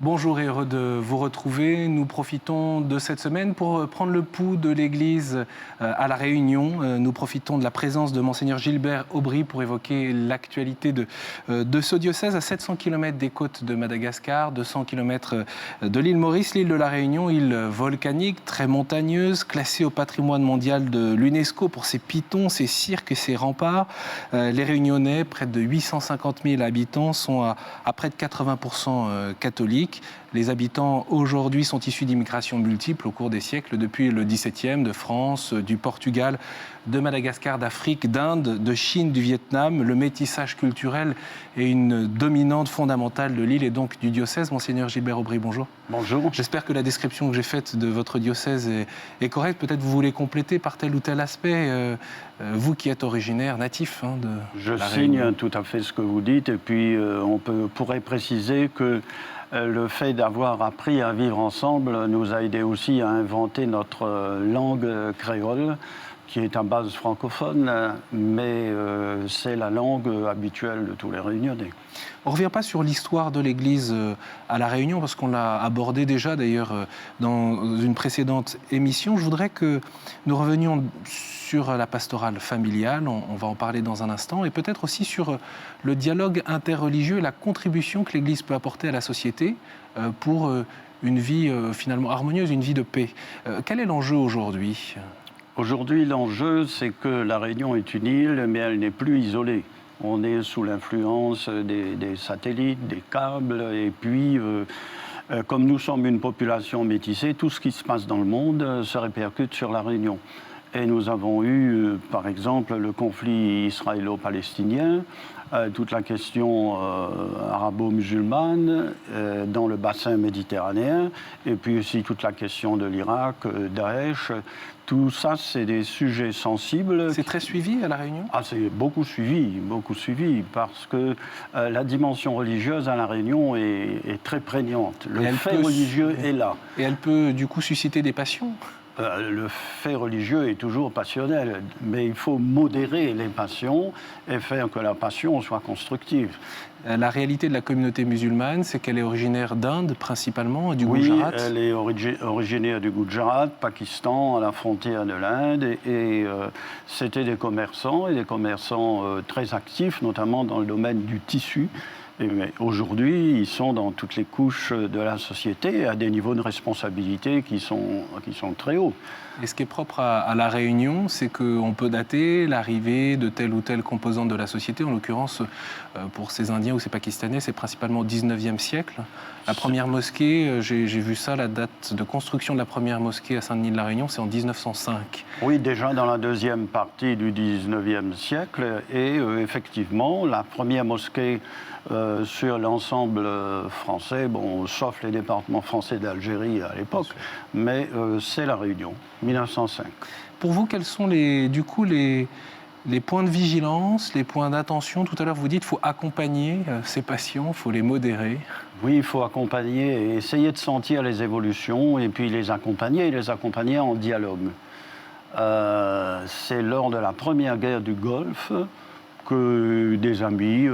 Bonjour et heureux de vous retrouver. Nous profitons de cette semaine pour prendre le pouls de l'Église à La Réunion. Nous profitons de la présence de Monseigneur Gilbert Aubry pour évoquer l'actualité de ce diocèse à 700 km des côtes de Madagascar, 200 km de l'île Maurice, l'île de La Réunion, île volcanique, très montagneuse, classée au patrimoine mondial de l'UNESCO pour ses pitons, ses cirques et ses remparts. Les Réunionnais, près de 850 000 habitants, sont à près de 80% catholiques. Les habitants aujourd'hui sont issus d'immigration multiples au cours des siècles, depuis le XVIIe, de France, du Portugal, de Madagascar, d'Afrique, d'Inde, de Chine, du Vietnam. Le métissage culturel est une dominante fondamentale de l'île et donc du diocèse. Monseigneur Gilbert Aubry, bonjour. Bonjour. J'espère que la description que j'ai faite de votre diocèse est correcte. Peut-être vous voulez compléter par tel ou tel aspect, vous qui êtes originaire, natif de la Réunion. Je signe tout à fait ce que vous dites et puis on pourrait préciser que le fait d'avoir appris à vivre ensemble nous a aidé aussi à inventer notre langue créole, qui est à base francophone, mais c'est la langue habituelle de tous les Réunionnais. On ne revient pas sur l'histoire de l'Église à La Réunion, parce qu'on l'a abordé déjà d'ailleurs dans une précédente émission. Je voudrais que nous revenions sur la pastorale familiale, on va en parler dans un instant, et peut-être aussi sur le dialogue interreligieux et la contribution que l'Église peut apporter à la société pour une vie finalement harmonieuse, une vie de paix. Quel est l'enjeu aujourd'hui ? Aujourd'hui, l'enjeu, c'est que La Réunion est une île, mais elle n'est plus isolée. On est sous l'influence des satellites, des câbles, et puis, comme nous sommes une population métissée, tout ce qui se passe dans le monde se répercute sur La Réunion. Et nous avons eu, par exemple, le conflit israélo-palestinien, toute la question arabo-musulmane dans le bassin méditerranéen, et puis aussi toute la question de l'Irak, Daesh. Tout ça, c'est des sujets sensibles. C'est très suivi à La Réunion ? Ah, c'est beaucoup suivi, parce que la dimension religieuse à La Réunion est très prégnante. Le fait religieux est là. Et elle peut, du coup, susciter des passions ? Le fait religieux est toujours passionnel, mais il faut modérer les passions et faire que la passion soit constructive. La réalité de la communauté musulmane, c'est qu'elle est originaire d'Inde, principalement, du Gujarat. Oui, elle est originaire du Gujarat, Pakistan, à la frontière de l'Inde. Et c'était des commerçants, très actifs, notamment dans le domaine du tissu. Mais aujourd'hui, ils sont dans toutes les couches de la société, à des niveaux de responsabilité qui sont très hauts. Et ce qui est propre à La Réunion, c'est qu'on peut dater l'arrivée de telle ou telle composante de la société. En l'occurrence, pour ces Indiens ou ces Pakistanais, c'est principalement au XIXe siècle. La première mosquée, j'ai vu ça, la date de construction de la première mosquée à Saint-Denis de La Réunion, c'est en 1905. Oui, déjà dans la deuxième partie du XIXe siècle. Et effectivement, la première mosquée sur l'ensemble français, bon, sauf les départements français d'Algérie à l'époque, mais c'est La Réunion, 1905. Pour vous, quels sont les points de vigilance, les points d'attention? Tout à l'heure, vous dites qu'il faut accompagner ces passions, il faut les modérer. Oui, il faut accompagner et essayer de sentir les évolutions et puis les accompagner en dialogue. C'est lors de la première guerre du Golfe que des amis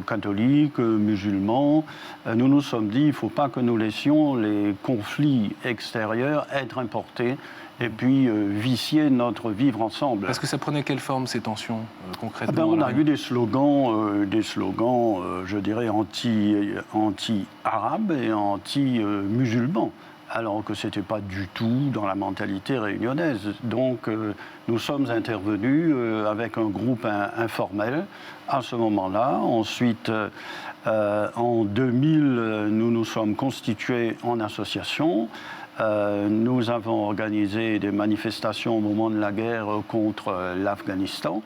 catholiques, musulmans, nous nous sommes dit qu'il ne faut pas que nous laissions les conflits extérieurs être importés et puis vicier notre vivre ensemble. Parce que ça prenait quelle forme, ces tensions, concrètement? On a eu des slogans, je dirais, anti-arabes et anti-musulmans, alors que ce n'était pas du tout dans la mentalité réunionnaise. Donc nous sommes intervenus avec un groupe informel à ce moment-là. Ensuite, en 2000, nous nous sommes constitués en association. Nous avons organisé des manifestations au moment de la guerre contre l'Afghanistan,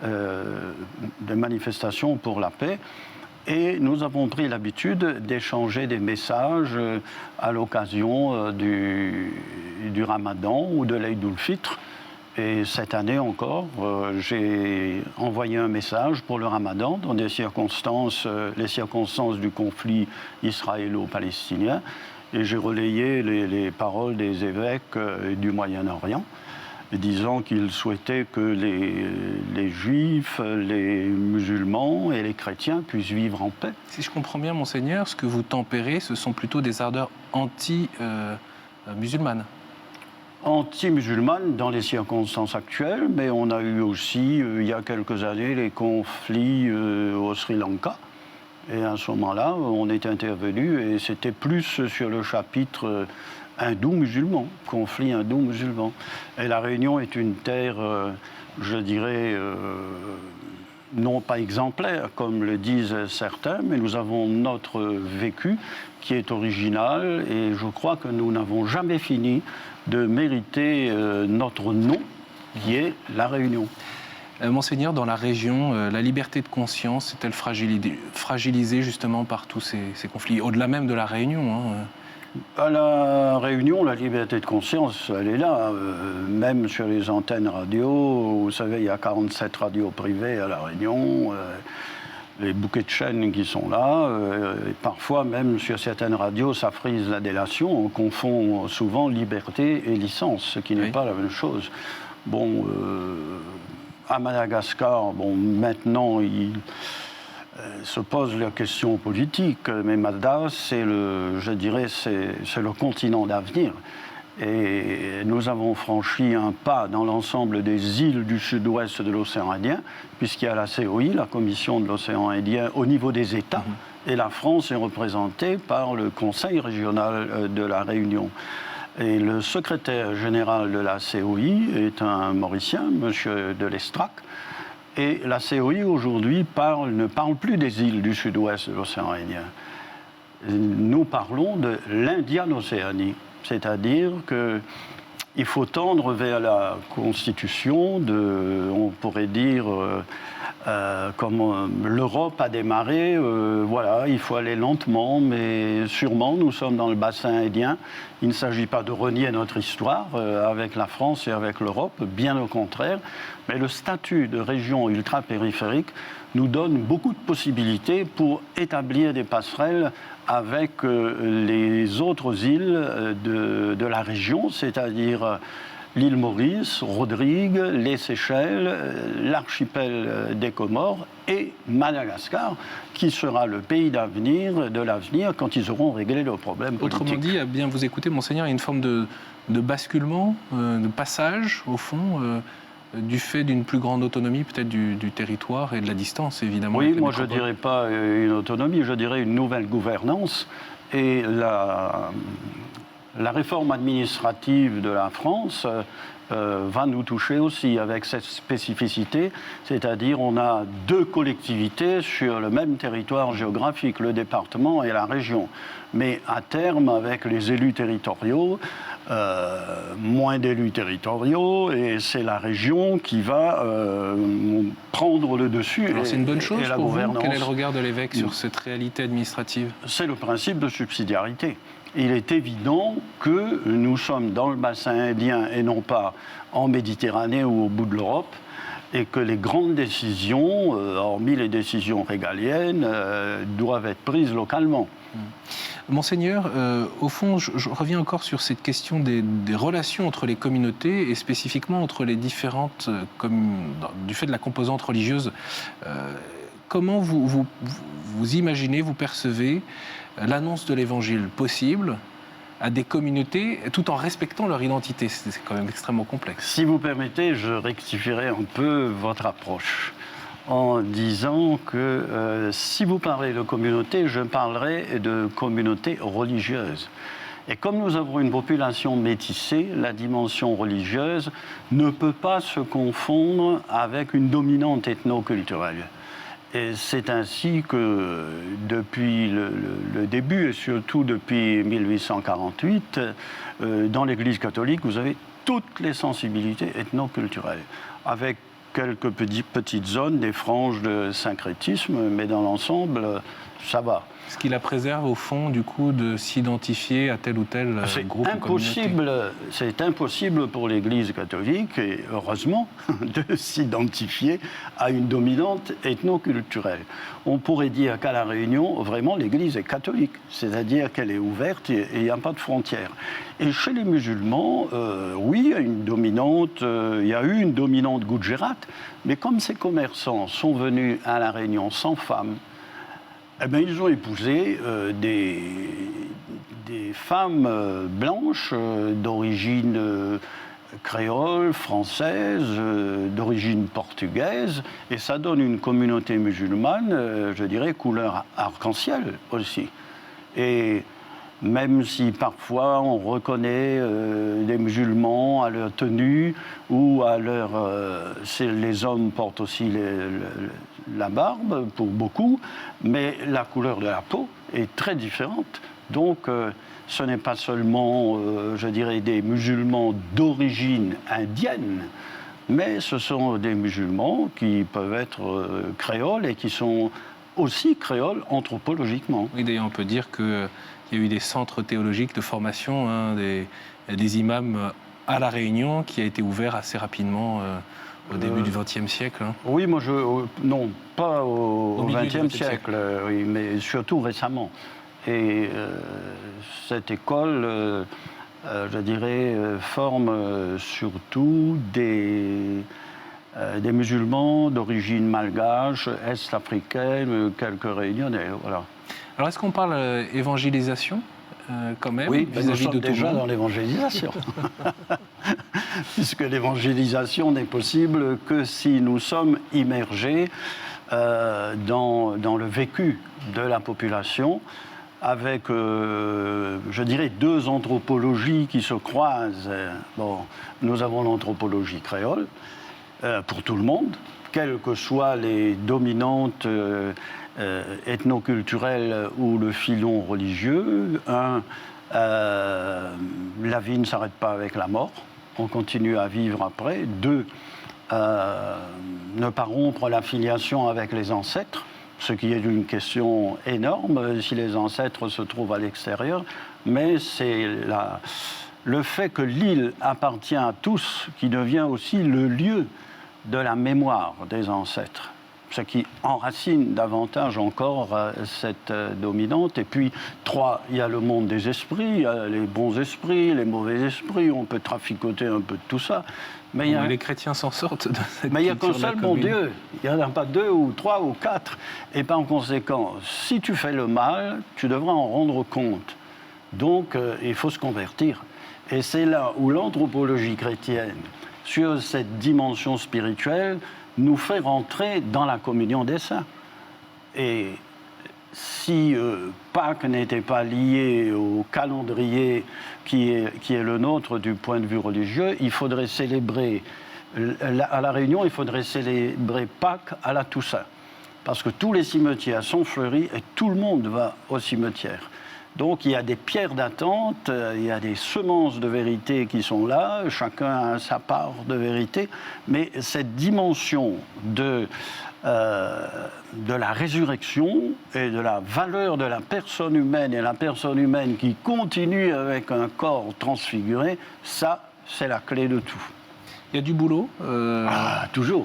des manifestations pour la paix. Et nous avons pris l'habitude d'échanger des messages à l'occasion du Ramadan ou de l'Aïd el-Fitr. Et cette année encore, j'ai envoyé un message pour le Ramadan dans les circonstances du conflit israélo-palestinien. Et j'ai relayé les paroles des évêques du Moyen-Orient. disant qu'il souhaitait que les juifs, les musulmans et les chrétiens puissent vivre en paix. Si je comprends bien, monseigneur, ce que vous tempérez, ce sont plutôt des ardeurs anti-musulmanes. Anti-musulmanes dans les circonstances actuelles, mais on a eu aussi, il y a quelques années, les conflits au Sri Lanka. Et à ce moment-là, on est intervenu et c'était plus sur le chapitre hindou-musulman, conflit hindou-musulman. Et la Réunion est une terre, je dirais, non pas exemplaire, comme le disent certains, mais nous avons notre vécu qui est original et je crois que nous n'avons jamais fini de mériter notre nom, qui est la Réunion. Monseigneur, dans la région, la liberté de conscience est-elle fragilisée justement par tous ces conflits, au-delà même de la Réunion, hein. À la Réunion, la liberté de conscience, elle est là. Même sur les antennes radio, vous savez, il y a 47 radios privées à la Réunion, les bouquets de chaînes qui sont là. Et parfois, même sur certaines radios, ça frise la délation. On confond souvent liberté et licence, ce qui n'est pas la même chose. Bon, à Madagascar, bon, maintenant, se pose la question politique, mais Malda, c'est je dirais, c'est le continent d'avenir. Et nous avons franchi un pas dans l'ensemble des îles du sud-ouest de l'océan Indien, puisqu'il y a la COI, la Commission de l'océan Indien, au niveau des États, et la France est représentée par le Conseil régional de la Réunion. Et le secrétaire général de la COI est un Mauricien, M. de Lestrac. Et la COI aujourd'hui ne parle plus des îles du sud-ouest de l'océan Indien. Nous parlons de l'Indiane-Océanie, c'est-à-dire qu'il faut tendre vers la constitution on pourrait dire, comme l'Europe a démarré, voilà, il faut aller lentement, mais sûrement, nous sommes dans le bassin indien. Il ne s'agit pas de renier notre histoire avec la France et avec l'Europe, bien au contraire, mais le statut de région ultra-périphérique nous donne beaucoup de possibilités pour établir des passerelles avec les autres îles de la région, c'est-à-dire l'île Maurice, Rodrigue, les Seychelles, l'archipel des Comores et Madagascar, qui sera le pays de l'avenir quand ils auront réglé leurs problèmes politiques. Autrement dit, à bien vous écouter, monseigneur, il y a une forme de basculement, de passage, au fond, du fait d'une plus grande autonomie peut-être du territoire et de la distance, évidemment. Oui, moi je ne dirais pas une autonomie, je dirais une nouvelle gouvernance. Et la réforme administrative de la France va nous toucher aussi avec cette spécificité, c'est-à-dire on a deux collectivités sur le même territoire géographique, le département et la région. Mais à terme, avec les élus territoriaux, moins d'élus territoriaux, et c'est la région qui va prendre le dessus. Alors c'est une bonne chose la pour gouvernance. vous. Quel est le regard de l'évêque sur cette réalité administrative? C'est le principe de subsidiarité. Il est évident que nous sommes dans le bassin indien et non pas en Méditerranée ou au bout de l'Europe, et que les grandes décisions, hormis les décisions régaliennes, doivent être prises localement. Monseigneur, au fond, je reviens encore sur cette question des relations entre les communautés et spécifiquement entre les différentes du fait de la composante religieuse. Comment vous imaginez, vous percevez l'annonce de l'Évangile possible à des communautés tout en respectant leur identité? C'est quand même extrêmement complexe. Si vous permettez, je rectifierai un peu votre approche en disant que si vous parlez de communauté, je parlerai de communauté religieuse. Et comme nous avons une population métissée, la dimension religieuse ne peut pas se confondre avec une dominante ethno-culturelle. Et c'est ainsi que depuis le début, et surtout depuis 1848, dans l'Église catholique, vous avez toutes les sensibilités ethno-culturelles, avec quelques petites zones, des franges de syncrétisme, mais dans l'ensemble, ça va. Ce qui la préserve, au fond, du coup, de s'identifier à tel ou tel groupe ou communauté. C'est impossible pour l'Église catholique, et heureusement, de s'identifier à une dominante ethnoculturelle. On pourrait dire qu'à La Réunion, vraiment, l'Église est catholique, c'est-à-dire qu'elle est ouverte et il n'y a pas de frontières. Et chez les musulmans, oui, il y a une dominante, il y a eu une dominante Gujarat, mais comme ces commerçants sont venus à La Réunion sans femmes, eh bien, ils ont épousé des femmes blanches d'origine créole, française, d'origine portugaise, et ça donne une communauté musulmane, je dirais, couleur arc-en-ciel aussi. Et même si parfois on reconnaît des musulmans à leur tenue ou à leur... les hommes portent aussi la barbe pour beaucoup, mais la couleur de la peau est très différente. Donc ce n'est pas seulement, je dirais, des musulmans d'origine indienne, mais ce sont des musulmans qui peuvent être créoles et qui sont aussi créoles anthropologiquement. Oui, d'ailleurs, on peut dire qu'il y a eu des centres théologiques de formation, des imams à La Réunion, qui a été ouvert assez rapidement au début du XXe siècle. Oui, moi, non, pas au XXe siècle, oui, mais surtout récemment. Et cette école, je dirais, forme surtout des musulmans d'origine malgache, est-africaine, quelques réunionnais, voilà. Alors, est-ce qu'on parle évangélisation quand même, oui, vis-à-vis de tout le monde ? déjà dans l'évangélisation. Puisque l'évangélisation n'est possible que si nous sommes immergés dans le vécu de la population, avec, je dirais, deux anthropologies qui se croisent. Bon, nous avons l'anthropologie créole, pour tout le monde, quelles que soient les dominantes ethnoculturelles ou le filon religieux. La vie ne s'arrête pas avec la mort, on continue à vivre après. Deux, ne pas rompre la filiation avec les ancêtres, ce qui est une question énorme si les ancêtres se trouvent à l'extérieur, mais c'est le fait que l'île appartient à tous qui devient aussi le lieu de la mémoire des ancêtres, ce qui enracine davantage encore cette dominante. Et puis, trois, il y a le monde des esprits, il y a les bons esprits, les mauvais esprits, on peut traficoter un peu de tout ça. Mais les chrétiens s'en sortent de cette mais il n'y a qu'un seul bon Dieu, il n'y en a pas deux ou trois ou quatre. Et par conséquent, si tu fais le mal, tu devras en rendre compte. Donc, il faut se convertir. Et c'est là où l'anthropologie chrétienne, sur cette dimension spirituelle, nous fait rentrer dans la communion des saints. Et si Pâques n'était pas lié au calendrier qui est le nôtre du point de vue religieux, il faudrait célébrer, à La Réunion, il faudrait célébrer Pâques à la Toussaint. Parce que tous les cimetières sont fleuris et tout le monde va au cimetière. Donc il y a des pierres d'attente, il y a des semences de vérité qui sont là, chacun a sa part de vérité, mais cette dimension de la résurrection et de la valeur de la personne humaine, et la personne humaine qui continue avec un corps transfiguré, ça, c'est la clé de tout. Il y a du boulot Ah, toujours.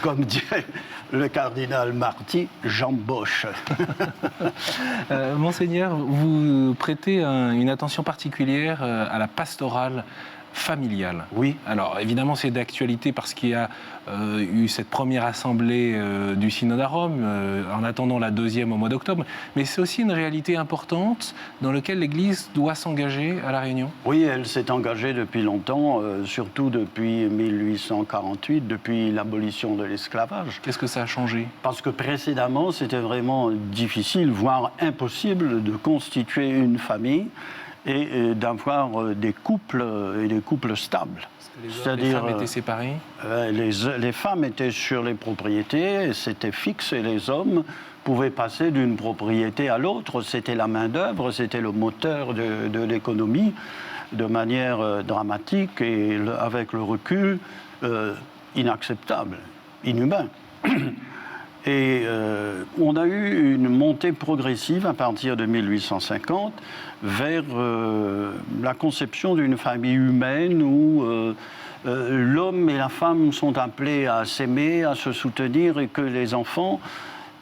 Comme dirait le cardinal Marty, j'embauche. Monseigneur, vous prêtez une attention particulière à la pastorale familiale. Oui. Alors, évidemment, c'est d'actualité parce qu'il y a eu cette première assemblée du Synode à Rome, en attendant la deuxième au mois d'octobre. Mais c'est aussi une réalité importante dans laquelle l'Église doit s'engager à La Réunion. Oui, elle s'est engagée depuis longtemps, surtout depuis 1848, depuis l'abolition de l'esclavage. Qu'est-ce que ça a changé ? Parce que précédemment, c'était vraiment difficile, voire impossible, de constituer une famille et d'avoir des couples et des couples stables. Les femmes étaient séparées ? Les femmes étaient sur les propriétés, c'était fixe, et les hommes pouvaient passer d'une propriété à l'autre. C'était la main-d'œuvre, c'était le moteur de l'économie, de manière dramatique. Et avec le recul, inacceptable, inhumain. Et on a eu une montée progressive à partir de 1850 vers la conception d'une famille humaine où l'homme et la femme sont appelés à s'aimer, à se soutenir et que les enfants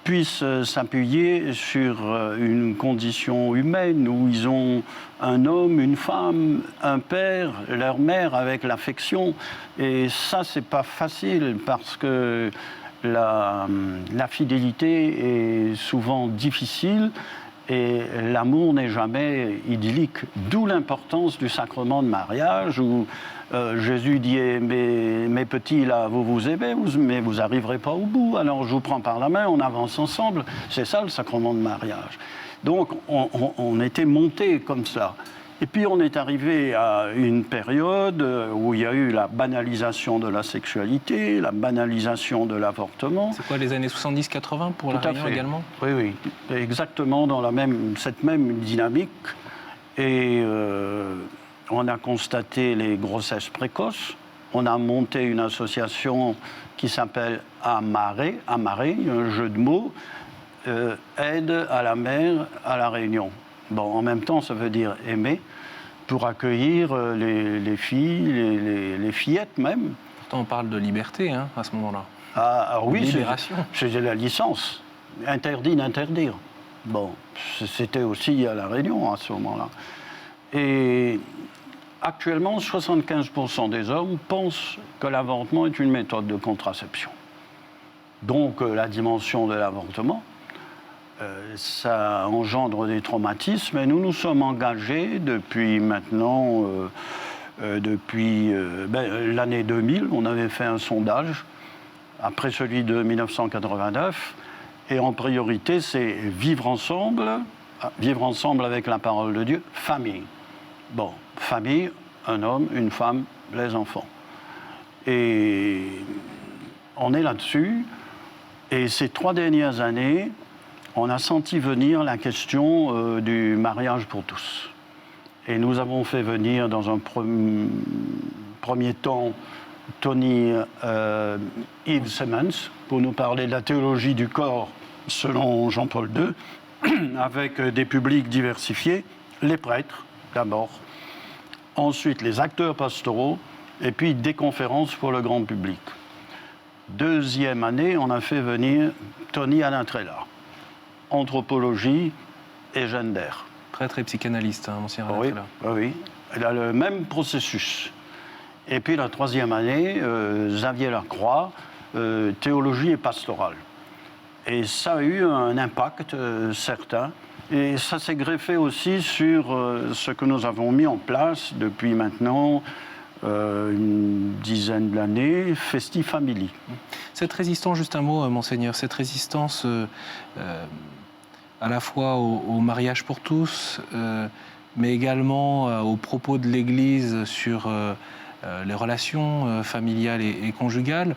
puissent s'appuyer sur une condition humaine où ils ont un homme, une femme, un père, leur mère avec l'affection. Et ça, c'est pas facile parce que la fidélité est souvent difficile et l'amour n'est jamais idyllique. D'où l'importance du sacrement de mariage où Jésus dit mes petits, là, vous vous aimez, mais vous n'arriverez pas au bout. Alors je vous prends par la main, on avance ensemble. C'est ça le sacrement de mariage. Donc on était monté comme ça. Et puis on est arrivé à une période où il y a eu la banalisation de la sexualité, la banalisation de l'avortement. C'est quoi, les années 70-80 pour la Réunion également? Oui, oui, exactement dans cette même dynamique. Et on a constaté les grossesses précoces. On a monté une association qui s'appelle Amaré, un jeu de mots, aide à la mère à la Réunion. Bon, en même temps, ça veut dire aimer, pour accueillir les filles, les fillettes même. Pourtant, on parle de liberté à ce moment-là. Ah oui, libération. C'est la licence. Interdit d'interdire. Bon, c'était aussi à la Réunion à ce moment-là. Et actuellement, 75% des hommes pensent que l'avortement est une méthode de contraception. Donc, la dimension de l'avortement, ça engendre des traumatismes et nous nous sommes engagés depuis maintenant, depuis l'année 2000, on avait fait un sondage après celui de 1989 et en priorité c'est vivre ensemble avec la parole de Dieu, famille. Bon, famille, un homme, une femme, les enfants. Et on est là-dessus et ces 3 dernières années, on a senti venir la question du mariage pour tous. Et nous avons fait venir dans un premier temps Tony Yves Simmons pour nous parler de la théologie du corps selon Jean-Paul II, avec des publics diversifiés, les prêtres d'abord, ensuite les acteurs pastoraux et puis des conférences pour le grand public. Deuxième année, on a fait venir Tony Alain-Trella. Anthropologie et gender. Prêtre et psychanalyste, monsieur Oui, oui, il a le même processus. Et puis la 3e année, Xavier Lacroix, théologie et pastorale. Et ça a eu un impact certain. Et ça s'est greffé aussi sur ce que nous avons mis en place depuis maintenant une dizaine d'années, Festifamily. Cette résistance, juste un mot, monseigneur, cette résistance à la fois au mariage pour tous, mais également aux propos de l'Église sur les relations familiales et conjugales,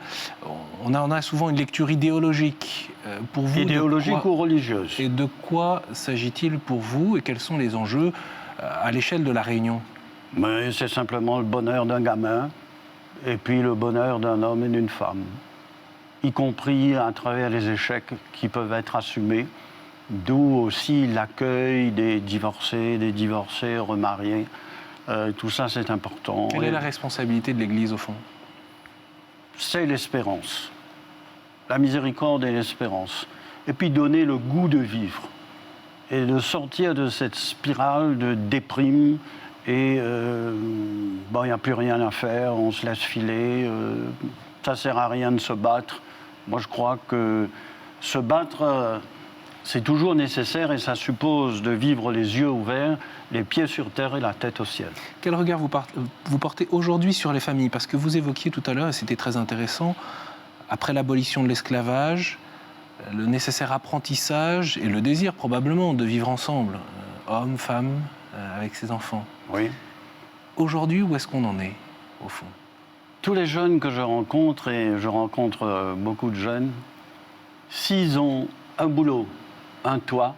on a souvent une lecture idéologique. Pour vous, idéologique ou religieuse. Et de quoi s'agit-il pour vous et quels sont les enjeux à l'échelle de la Réunion? Mais c'est simplement le bonheur d'un gamin et puis le bonheur d'un homme et d'une femme, y compris à travers les échecs qui peuvent être assumés, d'où aussi l'accueil des divorcés remariés. Tout ça, c'est important. Quelle est la responsabilité de l'Église, au fond? C'est l'espérance, la miséricorde et l'espérance. Et puis donner le goût de vivre et de sortir de cette spirale de déprime. Et il n'y a plus rien à faire, on se laisse filer, ça ne sert à rien de se battre. Moi, je crois que se battre, c'est toujours nécessaire et ça suppose de vivre les yeux ouverts, les pieds sur terre et la tête au ciel. Quel regard vous portez aujourd'hui sur les familles? Parce que vous évoquiez tout à l'heure, et c'était très intéressant, après l'abolition de l'esclavage, le nécessaire apprentissage et le désir probablement de vivre ensemble, homme, femme, avec ses enfants. Oui. Aujourd'hui, où est-ce qu'on en est, au fond? Tous les jeunes que je rencontre, et je rencontre beaucoup de jeunes, s'ils ont un boulot, un toit,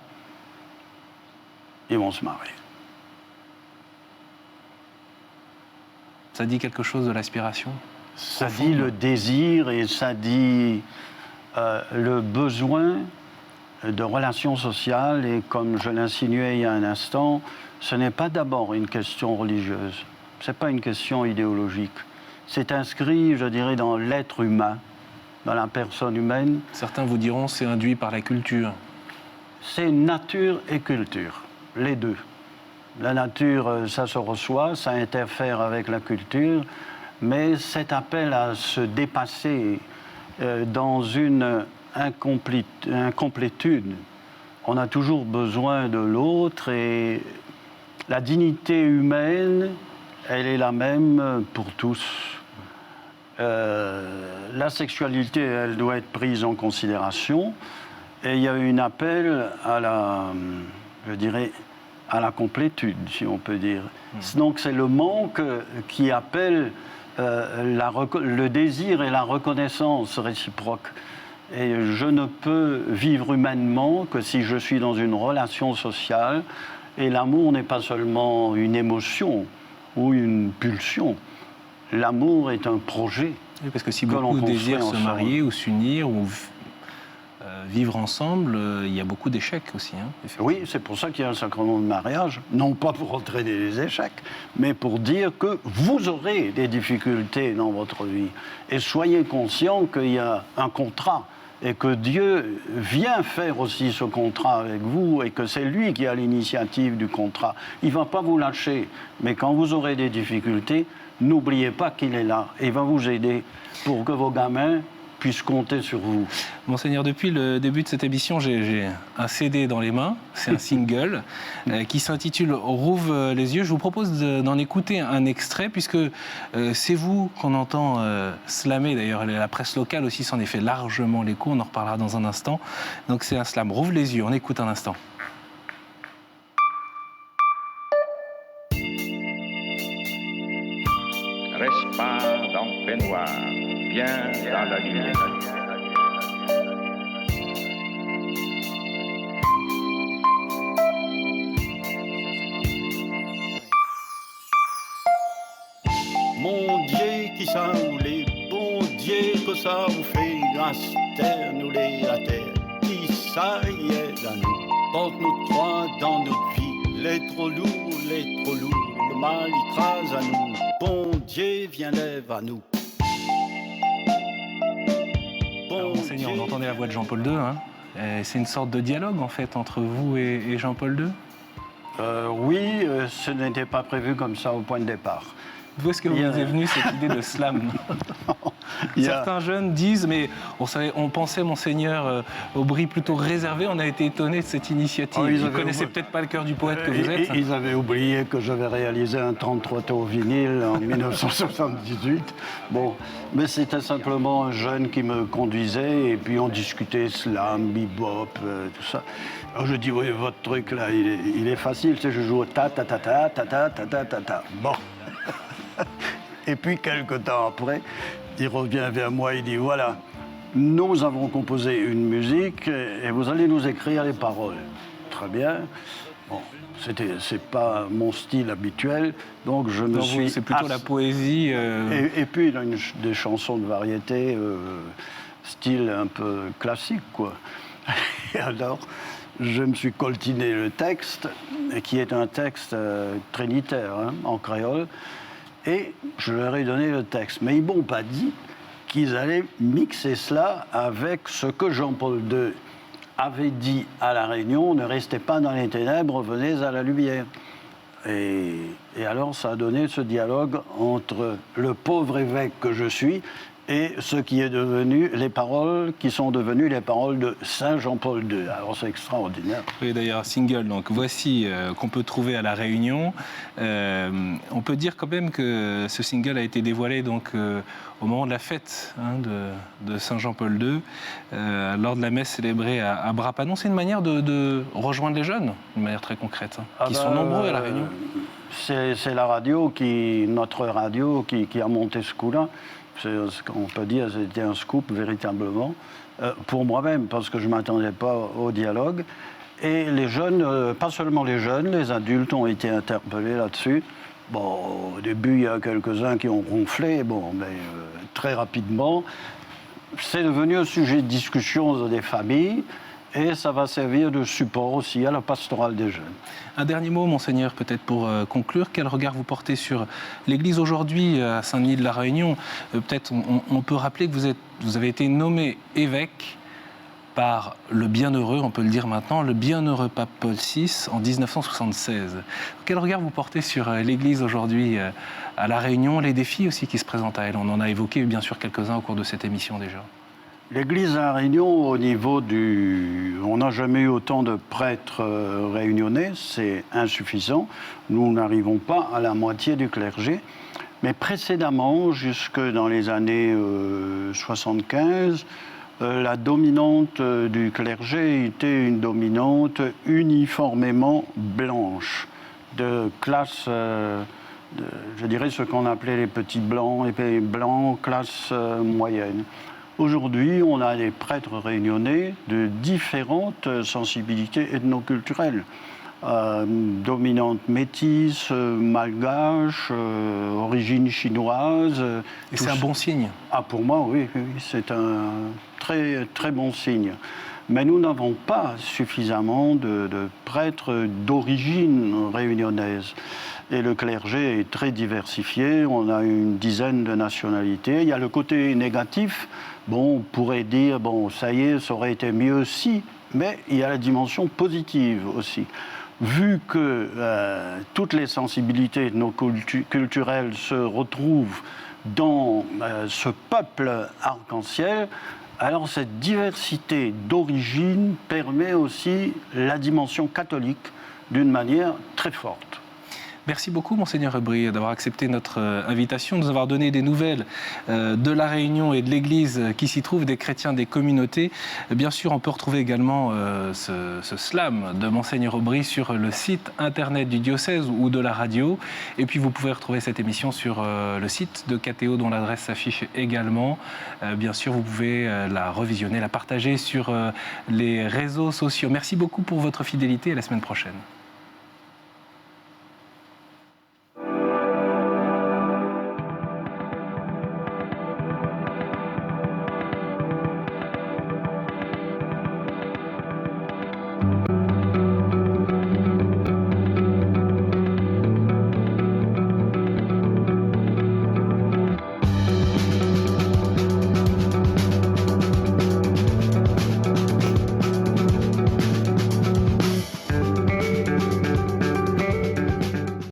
ils vont se marier. Ça dit quelque chose de l'aspiration? Ça dit le désir et ça dit le besoin de relations sociales. Et comme je l'insinuais il y a un instant, ce n'est pas d'abord une question religieuse, ce n'est pas une question idéologique. C'est inscrit, je dirais, dans l'être humain, dans la personne humaine. Certains vous diront c'est induit par la culture. C'est nature et culture, les deux. La nature, ça se reçoit, ça interfère avec la culture, mais cet appel à se dépasser dans une incomplétude, on a toujours besoin de l'autre et la dignité humaine, elle est la même pour tous. La sexualité, elle doit être prise en considération et il y a un appel à la, je dirais, à la complétude, si on peut dire. Donc c'est le manque qui appelle le désir et la reconnaissance réciproque. Et je ne peux vivre humainement que si je suis dans une relation sociale. Et l'amour n'est pas seulement une émotion ou une pulsion. L'amour est un projet. Oui, parce que si beaucoup désirent se marier ou s'unir ou vivre ensemble, il y a beaucoup d'échecs aussi. Hein, oui, c'est pour ça qu'il y a un sacrement de mariage, non pas pour entraîner les échecs, mais pour dire que vous aurez des difficultés dans votre vie. Et soyez conscients qu'il y a un contrat et que Dieu vient faire aussi ce contrat avec vous et que c'est lui qui a l'initiative du contrat. Il ne va pas vous lâcher, mais quand vous aurez des difficultés, n'oubliez pas qu'il est là et il va vous aider pour que vos gamins puissent compter sur vous. Monseigneur, depuis le début de cette émission, j'ai un CD dans les mains, c'est un single qui s'intitule « Rouvre les yeux ». Je vous propose d'en écouter un extrait, puisque c'est vous qu'on entend slammer. D'ailleurs, la presse locale aussi s'en est fait largement l'écho, on en reparlera dans un instant. Donc c'est un slam. Rouvre les yeux, on écoute un instant. Reste pas dans le peignoir, viens dans la lumière. Mon Dieu, qui ça roulé, bon Dieu, que ça vous fait, grâce terre, nous les la terre, qui ça y est dans nous, porte-nous trois dans notre vie, les trop lourds, le mal il crase à nous, bon Dieu, viens lève à nous. Alors, Monseigneur, on entendait la voix de Jean-Paul II, hein. C'est une sorte de dialogue en fait entre vous et Jean-Paul II. Oui, ce n'était pas prévu comme ça au point de départ. D'où est-ce que vous est venue cette idée de slam? Certains jeunes disent, mais on pensait Monseigneur Aubry plutôt réservé, on a été étonnés de cette initiative. Ils ne connaissaient peut-être pas le cœur du poète que vous êtes. Ils avaient oublié que j'avais réalisé un 33 tours vinyle en 1978. Bon, mais c'était simplement un jeune qui me conduisait et puis on discutait slam, bebop, tout ça. Alors je dis, oui, votre truc là, il est facile, tu sais, je joue au ta. Bon. Et puis, quelque temps après, il revient vers moi, il dit, voilà, nous avons composé une musique et vous allez nous écrire les paroles. Très bien. Bon, c'est pas mon style habituel, donc je me suis... C'est plutôt la poésie... Et puis, il a des chansons de variété, style un peu classique, quoi. Et alors, je me suis coltiné le texte, qui est un texte trinitaire, hein, en créole, et je leur ai donné le texte. Mais ils ne m'ont pas dit qu'ils allaient mixer cela avec ce que Jean-Paul II avait dit à La Réunion, ne restez pas dans les ténèbres, venez à la lumière. Et alors ça a donné ce dialogue entre le pauvre évêque que je suis et ce qui est devenu les paroles qui sont devenues les paroles de Saint Jean-Paul II. Alors c'est extraordinaire. Oui, d'ailleurs, single, donc voici qu'on peut trouver à La Réunion. On peut dire quand même que ce single a été dévoilé donc au moment de la fête de Saint Jean-Paul II, lors de la messe célébrée à Brapanon. C'est une manière de rejoindre les jeunes, d'une manière très concrète, qui sont nombreux à La Réunion. C'est la radio, notre radio, qui a monté ce coup-là. On peut dire que c'était un scoop, véritablement, pour moi-même, parce que je ne m'attendais pas au dialogue. Et les jeunes, pas seulement les jeunes, les adultes ont été interpellés là-dessus. Bon, au début, il y a quelques-uns qui ont ronflé, bon, mais très rapidement. C'est devenu un sujet de discussion des familles et ça va servir de support aussi à la pastorale des jeunes. Un dernier mot, Monseigneur, peut-être pour conclure. Quel regard vous portez sur l'Église aujourd'hui à Saint-Denis de la Réunion? Peut-être on peut rappeler que vous avez été nommé évêque par le bienheureux, on peut le dire maintenant, le bienheureux pape Paul VI en 1976. Quel regard vous portez sur l'Église aujourd'hui à La Réunion, les défis aussi qui se présentent à elle? On en a évoqué bien sûr quelques-uns au cours de cette émission déjà. L'Église à La Réunion, au niveau du... On n'a jamais eu autant de prêtres réunionnais, c'est insuffisant. Nous n'arrivons pas à la moitié du clergé. Mais précédemment, jusque dans les années 75, la dominante du clergé était une dominante uniformément blanche, de classe, je dirais ce qu'on appelait les petits blancs, et blancs, classe moyenne. Aujourd'hui, on a des prêtres réunionnais de différentes sensibilités ethnoculturelles. Dominante métisse, malgache, origine chinoise. Et c'est un bon signe? Ah, pour moi, oui, c'est un très, très bon signe. Mais nous n'avons pas suffisamment de prêtres d'origine réunionnaise. Et le clergé est très diversifié, on a une dizaine de nationalités. Il y a le côté négatif, bon, on pourrait dire, bon, ça y est, ça aurait été mieux si, mais il y a la dimension positive aussi. Vu que toutes les sensibilités culturelles se retrouvent dans ce peuple arc-en-ciel, alors cette diversité d'origine permet aussi la dimension catholique d'une manière très forte. Merci beaucoup, Monseigneur Aubry, d'avoir accepté notre invitation, de nous avoir donné des nouvelles de La Réunion et de l'Église qui s'y trouve, des chrétiens, des communautés. Bien sûr, on peut retrouver également ce slam de Monseigneur Aubry sur le site internet du diocèse ou de la radio. Et puis, vous pouvez retrouver cette émission sur le site de KTO, dont l'adresse s'affiche également. Bien sûr, vous pouvez la revisionner, la partager sur les réseaux sociaux. Merci beaucoup pour votre fidélité et à la semaine prochaine.